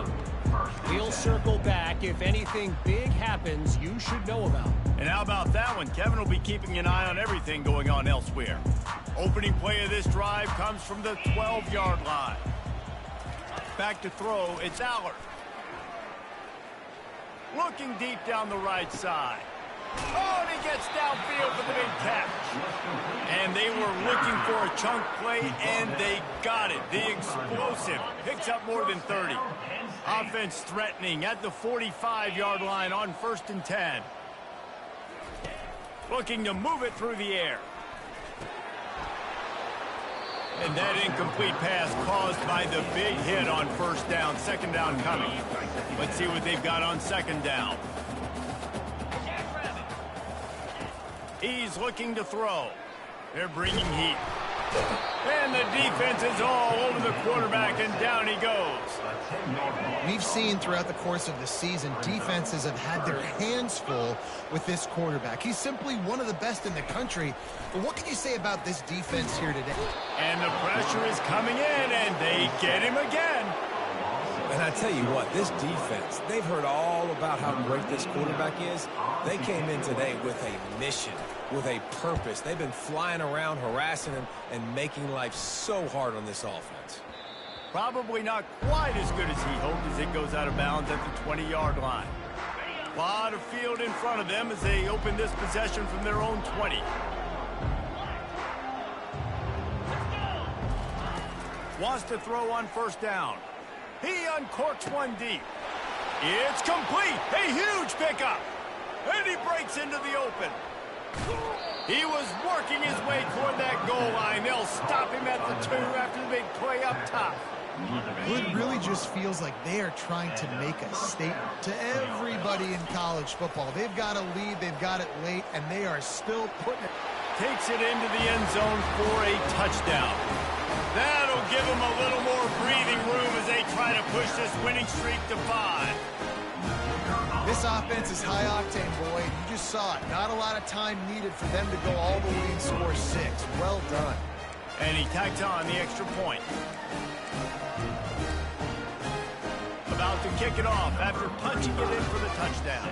We'll circle back. If anything big happens, you should know about. And how about that one? Kevin will be keeping an eye on everything going on elsewhere. Opening play of this drive comes from the 12-yard line. Back to throw, it's Allard. Looking deep down the right side. Oh, and he gets gets downfield for the big catch. And they were looking for a chunk play, and they got it. The explosive picks up more than 30. Offense threatening at the 45-yard line on 1st and 10. Looking to move it through the air. And that incomplete pass caused by the big hit on 1st down. 2nd down coming. Let's see what they've got on 2nd down. He's looking to throw. They're bringing heat. And the defense is all over the quarterback, and down he goes. We've seen throughout the course of the season, defenses have had their hands full with this quarterback. He's simply one of the best in the country. But what can you say about this defense here today? And the pressure is coming in, and they get him again. And I tell you what, this defense, they've heard all about how great this quarterback is. They came in today with a mission, with a purpose. They've been flying around, harassing him, and making life so hard on this offense. Probably not quite as good as he hoped as it goes out of bounds at the 20-yard line. A lot of field in front of them as they open this possession from their own 20. Wants to throw on 1st down. He uncorks one deep. It's complete. A huge pickup. And he breaks into the open. He was working his way toward that goal line. They'll stop him at the 2 after the big play up top. It really just feels like they are trying to make a statement to everybody in college football. They've got a lead, they've got it late, and they are still putting it. Takes it into the end zone for a touchdown. That'll give them a little more breathing room as they try to push this winning streak to 5. This offense is high octane, boy. You just saw it. Not a lot of time needed for them to go all the way and score 6. Well done. And he tacked on the extra point. About to kick it off after punching it in for the touchdown.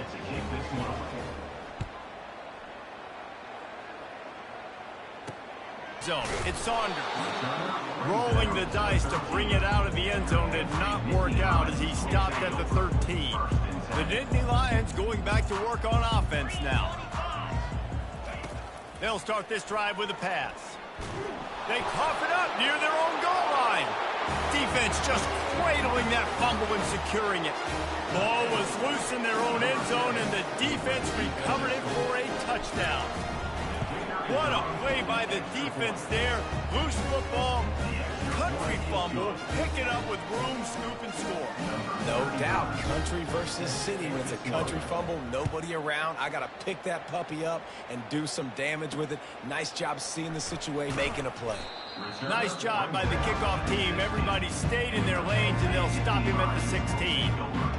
Zone. It's Saunders. Rolling the dice to bring it out of the end zone did not work out as he stopped at the 13. The Nittany Lions going back to work on offense now. They'll start this drive with a pass. They cough it up near their own goal line. Defense just cradling that fumble and securing it. Ball was loose in their own end zone, and the defense recovered it for a touchdown. What a play by the defense there. Loose football, country fumble, pick it up with room, scoop, and score. No doubt, country versus city. When it's a country fumble, nobody around. I got to pick that puppy up and do some damage with it. Nice job seeing the situation, making a play. Nice job by the kickoff team. Everybody stayed in their lanes, and they'll stop him at the 16.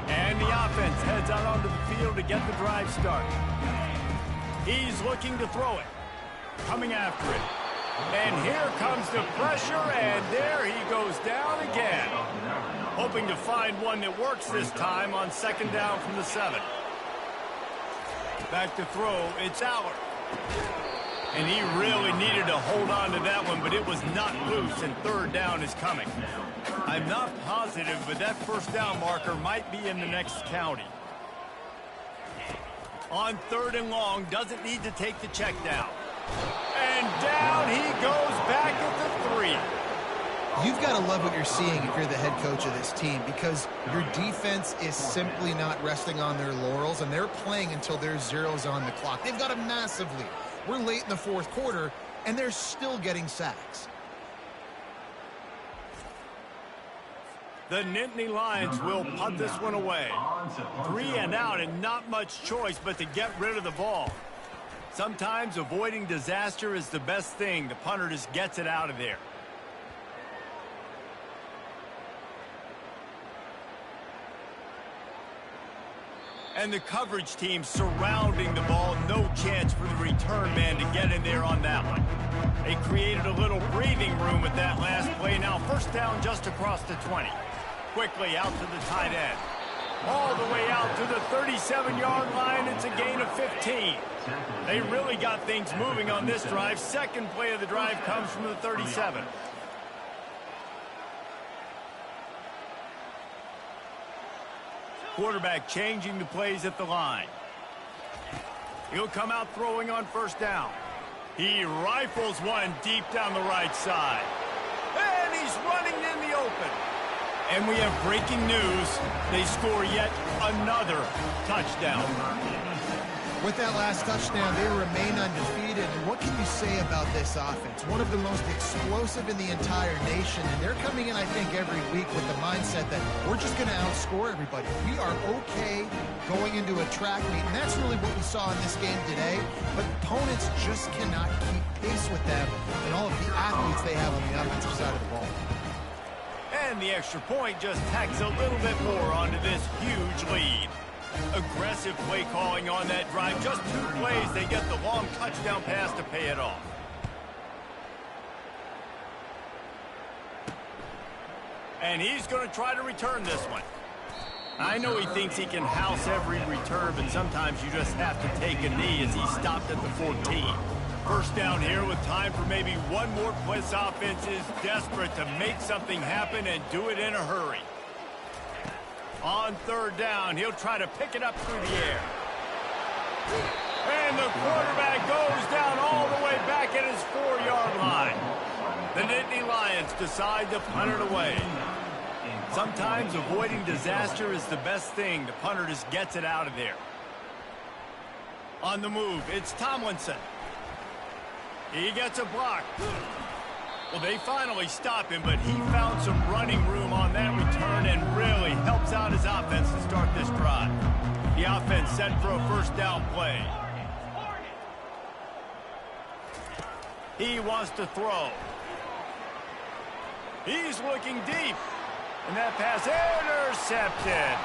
And the offense heads out onto the field to get the drive started. He's looking to throw it. Coming after it. And here comes the pressure, and there he goes down again. Hoping to find one that works this time on 2nd down from the 7. Back to throw, it's Allard. And he really needed to hold on to that one, but it was not loose, and 3rd down is coming. I'm not positive, but that 1st down marker might be in the next county. On 3rd and long, doesn't need to take the check down. And down he goes back at the 3. You've got to love what you're seeing if you're the head coach of this team, because your defense is simply not resting on their laurels, and they're playing until there's zeros on the clock. They've got a massive lead. We're late in the 4th quarter, and they're still getting sacks. The Nittany Lions will punt this one away. 3 and out, and not much choice but to get rid of the ball. Sometimes avoiding disaster is the best thing. The punter just gets it out of there. And the coverage team surrounding the ball. No chance for the return man to get in there on that one. They created a little breathing room with that last play. Now 1st down just across the 20. Quickly out to the tight end. All the way out to the 37-yard line. It's a gain of 15. They really got things moving on this drive. 2nd play of the drive comes from the 37. Quarterback changing the plays at the line. He'll come out throwing on first down. He rifles one deep down the right side. And he's running in the open. And we have breaking news. They score yet another touchdown. With that last touchdown, they remain undefeated. And what can you say about this offense? One of the most explosive in the entire nation. And they're coming in, I think, every week with the mindset that we're just going to outscore everybody. We are okay going into a track meet. And that's really what we saw in this game today. But opponents just cannot keep pace with them and all of the athletes they have on the offensive side of the ball. And the extra point just tacks a little bit more onto this huge lead. Aggressive play calling on that drive. Just 2 plays, they get the long touchdown pass to pay it off. And he's going to try to return this one. I know he thinks he can house every return, but sometimes you just have to take a knee as he stopped at the 14. First down here with time for maybe one more play. This offense is desperate to make something happen and do it in a hurry. On third down, he'll try to pick it up through the air. And the quarterback goes down all the way back at his 4-yard line. The Nittany Lions decide to punt it away. Sometimes avoiding disaster is the best thing. The punter just gets it out of there. On the move, it's Tomlinson. He gets a block. Well, they finally stop him, but he found some running room on that return and really helps out his offense to start this drive. The offense set for a first down play. He wants to throw. He's looking deep. And that pass intercepted.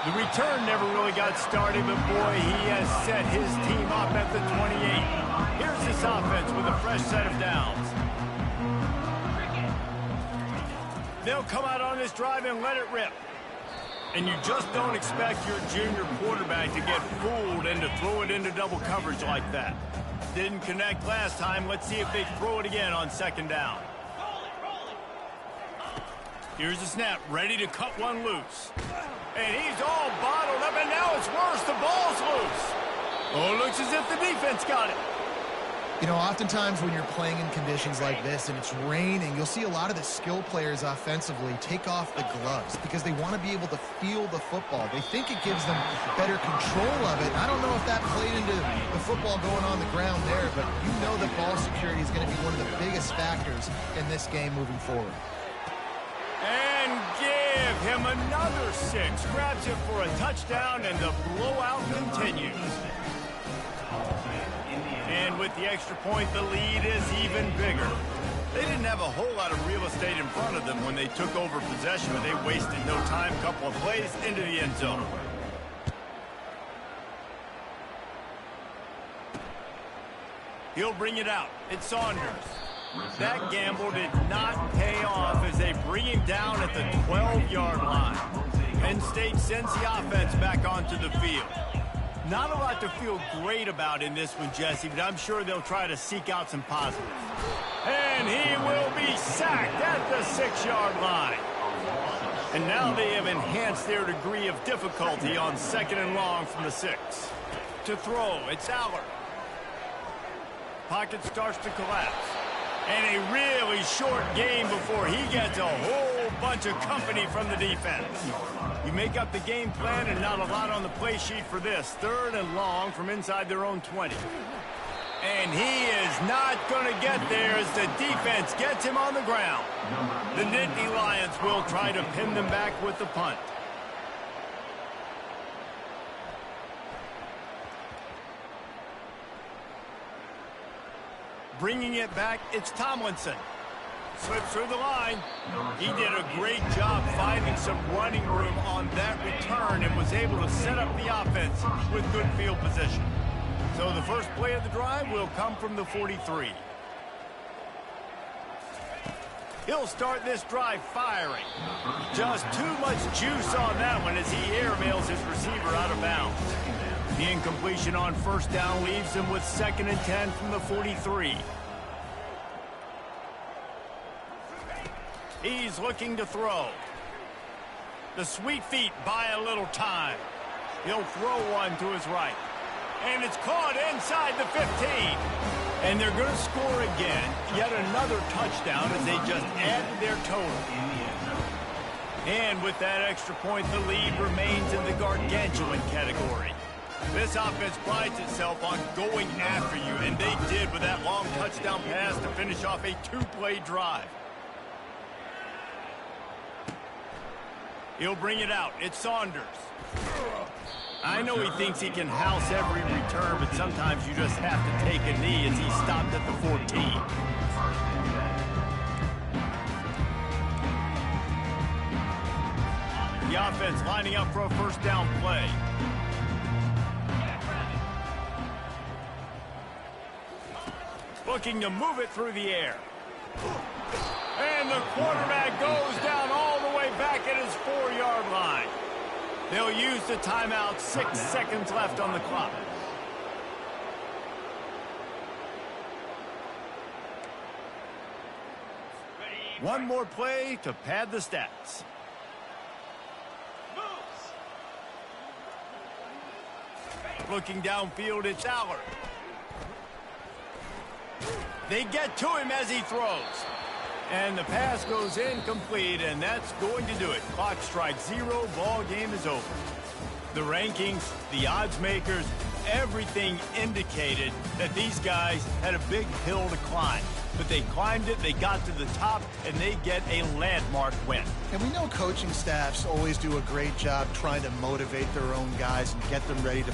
The return never really got started, but boy, he has set his team up at the 28. Here's this offense with a fresh set of downs. They'll come out on this drive and let it rip. And you just don't expect your junior quarterback to get fooled and to throw it into double coverage like that. Didn't connect last time. Let's see if they throw it again on second down. Here's the snap, ready to cut one loose. And he's all bottled up, and now it's worse. The ball's loose. Oh, it looks as if the defense got it. You know, oftentimes when you're playing in conditions like this and it's raining, you'll see a lot of the skill players offensively take off the gloves because they want to be able to feel the football. They think it gives them better control of it. I don't know if that played into the football going on the ground there, but you know that ball security is going to be one of the biggest factors in this game moving forward. And give him another 6. Grabs him for a touchdown, and the blowout continues. And with the extra point, the lead is even bigger. They didn't have a whole lot of real estate in front of them when they took over possession, but they wasted no time. Couple of plays into the end zone. He'll bring it out. It's Saunders. That gamble did not pay off as they bring him down at the 12-yard line. Penn State sends the offense back onto the field. Not a lot to feel great about in this one, Jesse, but I'm sure they'll try to seek out some positives. And he will be sacked at the 6-yard line. And now they have enhanced their degree of difficulty on second and long from the 6. To throw, it's Aller. Pocket starts to collapse. And a really short game before he gets a whole bunch of company from the defense. You make up the game plan and not a lot on the play sheet for this. Third and long from inside their own 20. And he is not going to get there as the defense gets him on the ground. The Nittany Lions will try to pin them back with the punt. Bringing it back, it's Tomlinson. Slips through the line. He did a great job finding some running room on that return and was able to set up the offense with good field position. So the first play of the drive will come from the 43. He'll start this drive firing. Just too much juice on that one as he airmails his receiver out of bounds. The incompletion on first down leaves him with 2nd and 10 from the 43. He's looking to throw. The sweet feet buy a little time. He'll throw one to his right. And it's caught inside the 15. And they're going to score again. Yet another touchdown as they just add to their total. And with that extra point, the lead remains in the gargantuan category. This offense prides itself on going after you, and they did with that long touchdown pass to finish off a two-play drive. He'll bring it out. It's Saunders. I know he thinks he can house every return, but sometimes you just have to take a knee as he stopped at the 14. The offense lining up for a first down play. Looking to move it through the air. And the quarterback goes down all the way back at his 4-yard line. They'll use the timeout. 6 seconds left on the clock. One more play to pad the stats. Looking downfield, it's Allard. They get to him as he throws. And the pass goes incomplete, and that's going to do it. Clock strikes 0, ball game is over. The rankings, the odds makers, everything indicated that these guys had a big hill to climb. But they climbed it, they got to the top, and they get a landmark win. And we know coaching staffs always do a great job trying to motivate their own guys and get them ready to play.